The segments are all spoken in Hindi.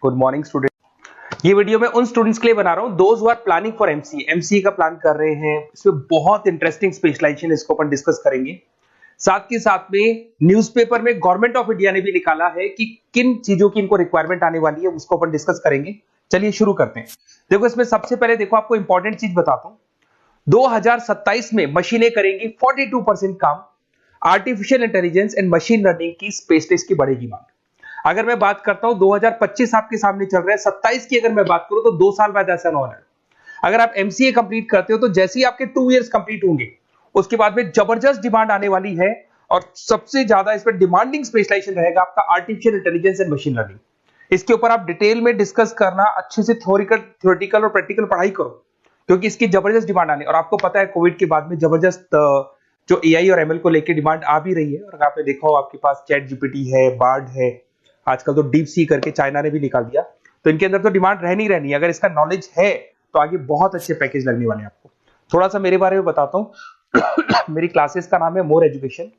Good morning student. ये वीडियो मैं उन स्टूडेंट्स के लिए बना रहा हूं those who are planning for MCA, MCA का प्लान कर रहे हैं। इसमें बहुत इंटरेस्टिंग स्पेशलाइजेशन इसको अपन डिस्कस करेंगे। साथ के साथ में न्यूज़पेपर में गवर्नमेंट ऑफ इंडिया ने भी निकाला है कि किन चीजों की इनको रिक्वायरमेंट आने वाली है, उसको अपन डिस्कस करेंगे। चलिए शुरू करते हैं। देखो इसमें सबसे पहले देखो आपको इंपॉर्टेंट चीज बताता हूं। 2027 में मशीनें करेंगी 42% काम। Artificial intelligence and machine learning की स्पेशलिस्ट की बढ़ेगी मांग। अगर मैं बात करता हूं 2025 आपके सामने चल रहा है, 27 की अगर मैं बात करूं तो 2 साल बाद ऐसा होना है। अगर आप एमसीए कंप्लीट करते हो तो जैसे ही आपके 2 इयर्स कंप्लीट होंगे उसके बाद में जबरदस्त डिमांड आने वाली है और सबसे ज्यादा इस पर डिमांडिंग स्पेशलाइजेशन रहेगा आपका artificial intelligence and machine learning. इसके ऊपर आप डिटेल में डिस्कस करना, अच्छे से थ्योरेटिकल और प्रैक्टिकल पढ़ाई करो क्योंकि इसकी जबरदस्त डिमांड आने। और आपको पता है कोविड के बाद में जबरदस्त जो एआई और एमएल को लेकर डिमांड आ भी रही है। और आपने देखा हो आपके पास चैट जीपीटी है, बार्ड है, आजकल तो डीप सी करके चाइना ने भी निकाल दिया। तो इनके अंदर तो डिमांड रहनी रहनी है। अगर इसका नॉलेज है तो आगे बहुत अच्छे पैकेज लगने वाले हैं आपको। थोड़ा सा मेरे बारे में बताता हूँ। मेरी क्लासेस का नाम है मोर एजुकेशन।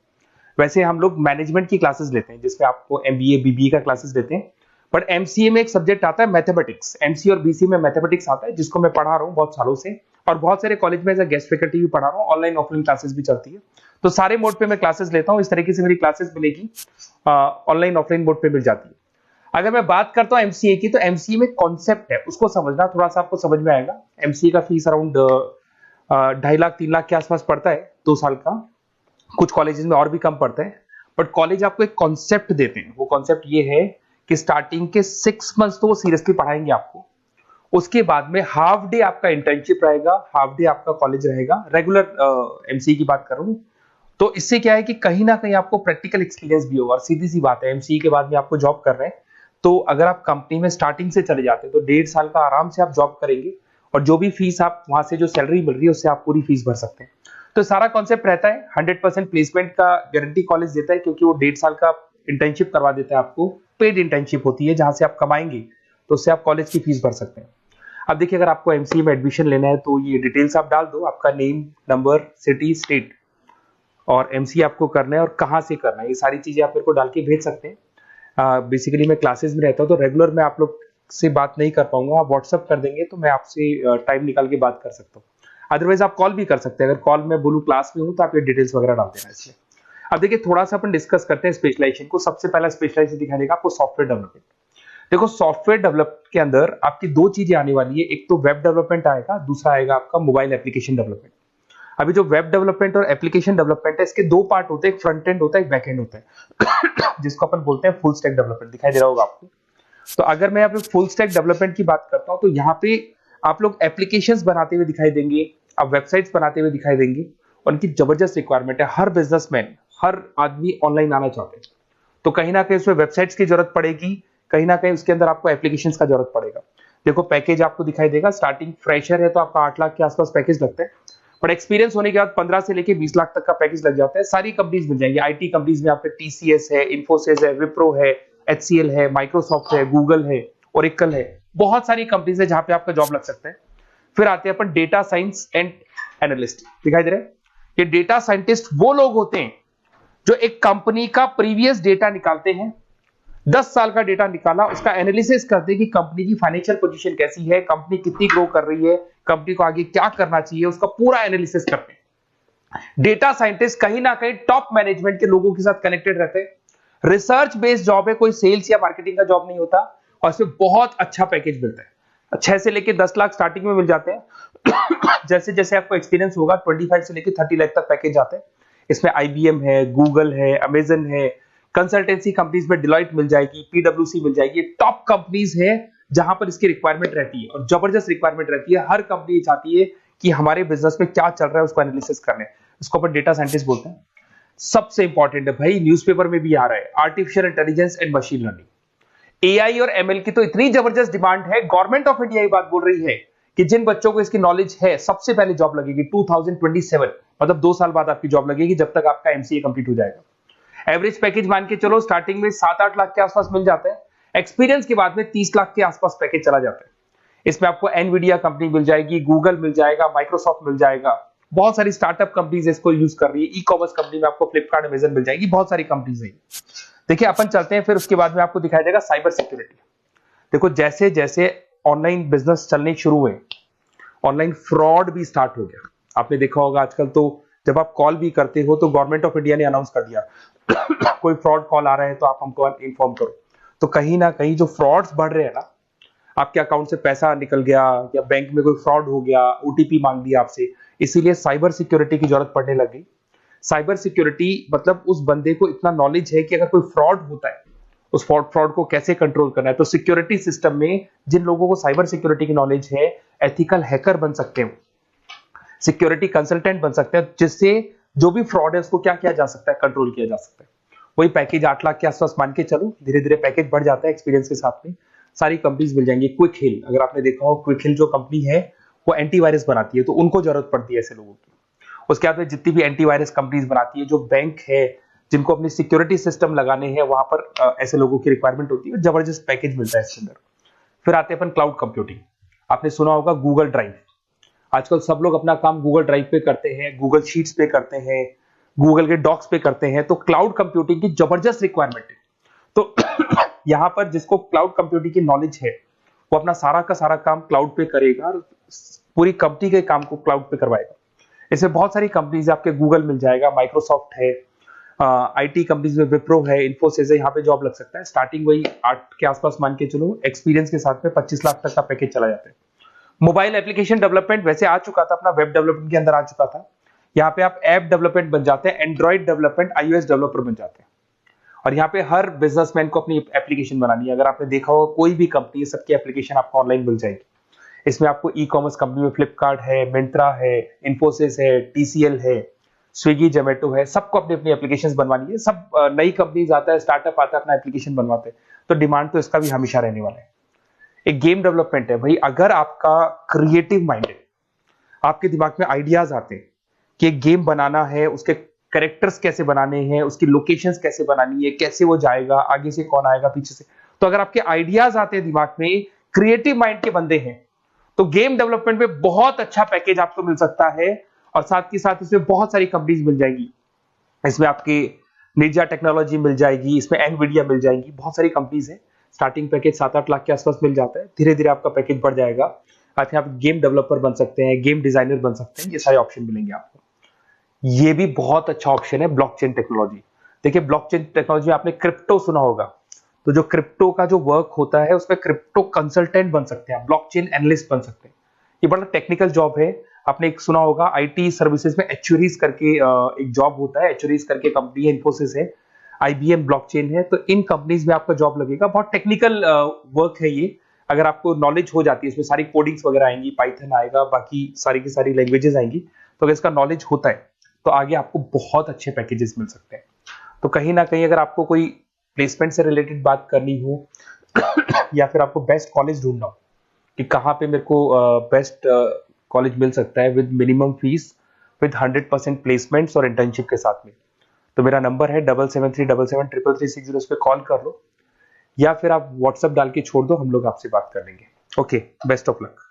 वैसे हम लोग मैनेजमेंट की क्लासेस लेते हैं जिसमें आपको एमबीए बीबीए का क्लासेस देते हैं। बट एमसीए में एक सब्जेक्ट आता है मैथमेटिक्स। एमसीए और बीसीए में मैथमेटिक्स आता है जिसको मैं पढ़ा रहा हूँ बहुत सालों से और बहुत सारे कॉलेज में एज अ गेस्ट फैकल्टी भी पढ़ा रहा हूँ। ऑनलाइन ऑफलाइन क्लासेस भी चलती है, तो सारे मोड पे मैं क्लासेस लेता हूँ। इस तरीके से मेरी क्लासेस मिलेगी, ऑनलाइन ऑफलाइन मोड पे मिल जाती है। अगर मैं बात करता हूँ एमसीए की, तो एमसीए में कॉन्सेप्ट है उसको समझना थोड़ा सा आपको समझ में आएगा। एमसीए का फीस अराउंड 2.5 लाख 3 लाख के आसपास पड़ता है 2 साल का। कुछ कॉलेजेस में और भी कम पड़ता है। बट कॉलेज आपको एक कॉन्सेप्ट देते हैं। वो कॉन्सेप्ट ये है कि स्टार्टिंग के 6 मंथ्स तो वो सीरियसली पढ़ाएंगे आपको। उसके बाद में हाफ डे आपका इंटर्नशिप रहेगा, हाफ डे आपका कॉलेज रहेगा। रेगुलर एमसीए की बात करूं तो इससे क्या है कि कहीं ना कहीं आपको प्रैक्टिकल एक्सपीरियंस भी होगा। और सीधी सी बात है, एमसीए के बाद में आपको जॉब कर रहे हैं तो अगर आप कंपनी में स्टार्टिंग से चले जाते हैं तो 1.5 साल का आराम से आप जॉब करेंगे और जो भी फीस आप वहां से जो सैलरी मिल रही है उससे आप पूरी फीस भर सकते हैं। तो सारा कॉन्सेप्ट रहता है। 100% प्लेसमेंट का गारंटी कॉलेज देता है क्योंकि वो 1.5 साल का इंटर्नशिप करवा देता है आपको। पेड इंटर्नशिप होती है जहां से आप कमाएंगे तो उससे आप कॉलेज की फीस भर सकते हैं। अब देखिए अगर आपको एमसीए में एडमिशन लेना है तो ये डिटेल्स आप डाल दो, आपका नेम, नंबर, सिटी, स्टेट और एमसीए आपको करना है और कहाँ से करना है। ये सारी चीजें आप मेरे को डाल के भेज सकते हैं। बेसिकली मैं क्लासेस में रहता हूँ तो रेगुलर मैं आप लोग से बात नहीं कर पाऊंगा। आप व्हाट्सअप कर देंगे तो मैं आपसे टाइम निकाल के बात कर सकता हूँ। अदरवाइज आप कॉल भी कर सकते हैं। अगर कॉल में बोलूँ क्लास में हूँ तो आप ये डिटेल्स वगैरह डाल देना इसमें। अब देखिए थोड़ा सा अपन डिस्कस करते हैं स्पेशलाइजेशन को। सबसे पहला स्पेशलाइजेशन दिखाई देगा आपको सॉफ्टवेयर डेवलपमेंट। देखो सॉफ्टवेयर डेवलप के अंदर आपकी 2 चीजें आने वाली है। एक तो वेब डेवलपमेंट आएगा, दूसरा आएगा आपका मोबाइल एप्लीकेशन डेवलपमेंट। अभी जो वेब डेवलपमेंट और एप्लीकेशन डेवलपमेंट है इसके 2 पार्ट होते हैं, एक फ्रंट एंड होता है, एक बैक एंड होता है जिसको अपन बोलते हैं फुल स्टैक डेवलपमेंट। दिखाई दे रहा होगा आपको। तो अगर मैं यहाँ पे फुल स्टैक डेवलपमेंट की बात करता हूँ तो यहाँ पे आप लोग एप्लीकेशंस बनाते हुए दिखाई देंगे, आप वेबसाइट्स बनाते हुए दिखाई देंगे। उनकी जबरदस्त रिक्वायरमेंट है। हर बिजनेसमैन, हर आदमी ऑनलाइन आना चाहते हैं तो कहीं ना कहीं उसमें वेबसाइट्स की जरूरत पड़ेगी, कहीं ना कहीं उसके अंदर आपको एप्लीकेशंस का जरूरत पड़ेगा। देखो पैकेज आपको दिखाई देगा। स्टार्टिंग फ्रेशर है तो आपका 8 लाख के आसपास पैकेज लगता है। बट एक्सपीरियंस होने के बाद 15 से लेके 20 लाख तक का पैकेज लग जाता है। सारी कंपनीज मिल जाएंगी। आईटी कंपनीज में आपके टीसीएस है, इन्फोसिस है, विप्रो है, एचसीएल है, माइक्रोसॉफ्ट है, गूगल है, ओरेकल है। बहुत सारी कंपनीज है जहां पे आपका जॉब लग सकता है। फिर आते हैं अपन डेटा साइंस एंड एनालिस्ट। दिखाई दे रहा है? ये डेटा साइंटिस्ट वो लोग होते हैं जो एक कंपनी का प्रीवियस डेटा निकालते हैं। 10 साल का डेटा निकाला, उसका एनालिसिस करते हैं कि कंपनी की फाइनेंशियल पोजीशन कैसी है, कंपनी कितनी ग्रो कर रही है, कंपनी को आगे क्या करना चाहिए, उसका पूरा एनालिसिस करते हैं। डेटा साइंटिस्ट कहीं ना कहीं टॉप मैनेजमेंट के लोगों के साथ कनेक्टेड रहते हैं। रिसर्च बेस्ड जॉब है, कोई सेल्स या मार्केटिंग का जॉब नहीं होता और इसमें बहुत अच्छा पैकेज मिलता है। 6 से लेके 10 लाख स्टार्टिंग में मिल जाते हैं। जैसे जैसे आपको एक्सपीरियंस होगा 25 से लेके 30 लाख तक पैकेज आते हैं। इसमें आईबीएम है, गूगल है, अमेजन है, कंसल्टेंसी कंपनीज में डिलॉयट मिल जाएगी, पीडब्ल्यूसी मिल जाएगी। टॉप कंपनीज है जहां पर इसकी रिक्वायरमेंट रहती है और जबरदस्त रिक्वायरमेंट रहती है। हर कंपनी चाहती है कि हमारे बिजनेस में क्या चल रहा है उसको एनालिसिस करने। इसको अपन डेटा साइंटिस्ट बोलते हैं। सबसे इंपॉर्टेंट है भाई, न्यूज़पेपर में भी आ रहा है, artificial intelligence and machine learning. AI और एमएल की तो इतनी जबरदस्त डिमांड है। गवर्नमेंट ऑफ इंडिया ये बात बोल रही है कि जिन बच्चों को इसकी नॉलेज है सबसे पहले जॉब लगेगी 2027, मतलब 2 साल बाद आपकी जॉब लगेगी जब तक आपका एमसीए कंप्लीट हो जाएगा। एवरेज पैकेज मान के चलो स्टार्टिंग में 7-8 लाख के आसपास मिल जाता है। एक्सपीरियंस के बाद में 30 लाख के आसपास पैकेज चला जाता है। इसमें आपको एनवीडिया कंपनी मिल जाएगी, गूगल मिल जाएगा, माइक्रोसॉफ्ट मिल जाएगा। बहुत सारी स्टार्टअप कंपनीज इसको यूज कर रही है। ई कॉमर्स कंपनी में आपको फ्लिपकार्ट, अमेजन मिल जाएगी। बहुत सारी कंपनीज है। देखिए अपन चलते हैं फिर उसके बाद में आपको दिखाई देगा साइबर सिक्योरिटी। देखो जैसे जैसे ऑनलाइन बिजनेस चलने शुरू हुए, ऑनलाइन फ्रॉड भी स्टार्ट हो गया। आपने देखा होगा आजकल तो जब आप कॉल भी करते हो तो गवर्नमेंट ऑफ इंडिया ने अनाउंस कर दिया कोई फ्रॉड कॉल आ रहा है तो आप हमको इन्फॉर्म करो। तो कहीं ना कहीं जो फ्रॉड्स बढ़ रहे हैं ना, आपके अकाउंट से पैसा निकल गया या बैंक में कोई फ्रॉड हो गया, ओटीपी मांग दिया आपसे, इसीलिए साइबर सिक्योरिटी की जरूरत पड़ने लग गई। साइबर सिक्योरिटी मतलब उस बंदे को इतना नॉलेज है कि अगर कोई फ्रॉड होता है उस फ्रॉड को कैसे कंट्रोल करना है। तो सिक्योरिटी सिस्टम में जिन लोगों को साइबर सिक्योरिटी की नॉलेज है, एथिकल हैकर बन सकते हैं, सिक्योरिटी कंसल्टेंट बन सकते हैं, जिससे जो भी फ्रॉड है उसको क्या किया जा सकता है, कंट्रोल किया जा सकता है। वही पैकेज 8 लाख के आसपास मान के चलो, धीरे धीरे पैकेज बढ़ जाता है एक्सपीरियंस के साथ में। सारी कंपनीज मिल जाएंगी। क्विक हिल, अगर आपने देखा हो, क्विक हिल जो कंपनी है वो एंटीवायरस बनाती है, तो उनको जरूरत पड़ती है ऐसे लोगों की। उसके बाद में जितनी भी एंटीवायरस कंपनीज बनाती है, जो बैंक है जिनको अपनी सिक्योरिटी सिस्टम लगाने हैं, वहां पर ऐसे लोगों की रिक्वायरमेंट होती है। जबरदस्त पैकेज मिलता है इसके अंदर। फिर आते हैं अपन क्लाउड कंप्यूटिंग। आपने सुना होगा गूगल ड्राइव, आजकल सब लोग अपना काम गूगल ड्राइव पे करते हैं, गूगल शीट्स पे करते हैं, गूगल के डॉक्स पे करते हैं। तो क्लाउड कंप्यूटिंग की जबरदस्त रिक्वायरमेंट है। तो यहां पर जिसको क्लाउड कंप्यूटिंग की नॉलेज है वो अपना सारा का सारा काम क्लाउड पे करेगा और पूरी कंपनी के काम को क्लाउड पे करवाएगा। इसमें बहुत सारी कंपनीज, आपके गूगल मिल जाएगा, माइक्रोसॉफ्ट है, आईटी कंपनीज में विप्रो है, इन्फोसिस है, यहाँ पे जॉब लग सकता है। स्टार्टिंग वही 8 के आसपास मान के चलो, एक्सपीरियंस के साथ में 25 लाख तक का पैकेज चला जाता है। मोबाइल एप्लीकेशन डेवलपमेंट वैसे आ चुका था, अपना वेब डेवलपमेंट के अंदर आ चुका था। यहाँ पे आप ऐप डेवलपमेंट बन जाते हैं, एंड्रॉइड डेवलपमेंट, आईओएस डेवलपर बन जाते हैं। और यहाँ पे हर बिजनेसमैन को अपनी एप्लीकेशन बनानी है। अगर आपने देखा हो कोई भी कंपनी, सबकी एप्लीकेशन आपको ऑनलाइन मिल जाएगी। इसमें आपको ई कॉमर्स कंपनी में फ्लिपकार्ट है, मिंत्रा है, इन्फोसिस है, टीसीएल है, स्विगी, जोमेटो है, सबको अपनी अपनी एप्लीकेशन बनवानी है। सब नई कंपनीज आता है, स्टार्टअप आता है, अपना एप्लीकेशन बनवाते हैं। तो डिमांड तो इसका भी हमेशा रहने वाला है। एक गेम डेवलपमेंट है भाई, अगर आपका क्रिएटिव माइंड है, आपके दिमाग में आइडियाज आते हैं कि एक गेम बनाना है, उसके कैरेक्टर्स कैसे बनाने हैं, उसकी लोकेशंस कैसे बनानी है, कैसे वो जाएगा, आगे से कौन आएगा, पीछे से, तो अगर आपके आइडियाज आते हैं दिमाग में, क्रिएटिव माइंड के बंदे हैं, तो गेम डेवलपमेंट में बहुत अच्छा पैकेज आपको मिल सकता है। और साथ के साथ इसमें बहुत सारी कंपनीज मिल जाएंगी। इसमें आपकी निंजा टेक्नोलॉजी मिल जाएगी, इसमें एनवीडिया मिल जाएंगी, बहुत सारी कंपनीज है। स्टार्टिंग पैकेज 7-8 लाख के आसपास मिल जाता है। धीरे धीरे आपका पैकेज बढ़ जाएगा। आप गेम डेवलपर बन सकते हैं, गेम डिजाइनर बन सकते हैं, ये सारे ऑप्शन मिलेंगे आपको। ये भी बहुत अच्छा ऑप्शन है ब्लॉकचेन टेक्नोलॉजी। देखिए ब्लॉकचेन टेक्नोलॉजी में आपने क्रिप्टो सुना होगा, तो जो क्रिप्टो का जो वर्क होता है उसमें क्रिप्टो कंसल्टेंट बन सकते हैं, ब्लॉकचेन एनालिस्ट बन सकते हैं। ये बड़ा टेक्निकल जॉब है। आपने एक सुना होगा आईटी सर्विसेज में एक्चुअरीज करके एक जॉब होता है, एक्चुअरीज करके कंपनी है, इन्फोसिस है, आईबीएम ब्लॉकचेन है। तो इन कंपनीज में आपका जॉब लगेगा। बहुत टेक्निकल वर्क है ये। अगर आपको नॉलेज हो जाती है, इसमें सारी कोडिंग्स वगैरह आएंगी, पाइथन आएगा, बाकी सारी की सारी लैंग्वेजेस आएंगी, तो अगर इसका नॉलेज होता है तो आगे आपको बहुत अच्छे पैकेजेस मिल सकते हैं। तो कहीं ना कहीं अगर आपको कोई प्लेसमेंट से रिलेटेड बात करनी हो या फिर आपको बेस्ट कॉलेज ढूंढना हो कि कहाँ पे मेरे को बेस्ट कॉलेज मिल सकता है with minimum fees, with 100% placements और इंटर्नशिप के साथ में, तो मेरा नंबर है 7737733360। उस पर कॉल कर लो या फिर आप व्हाट्सएप डाल के छोड़ दो, हम लोग आपसे बात कर लेंगे। Okay, best of luck.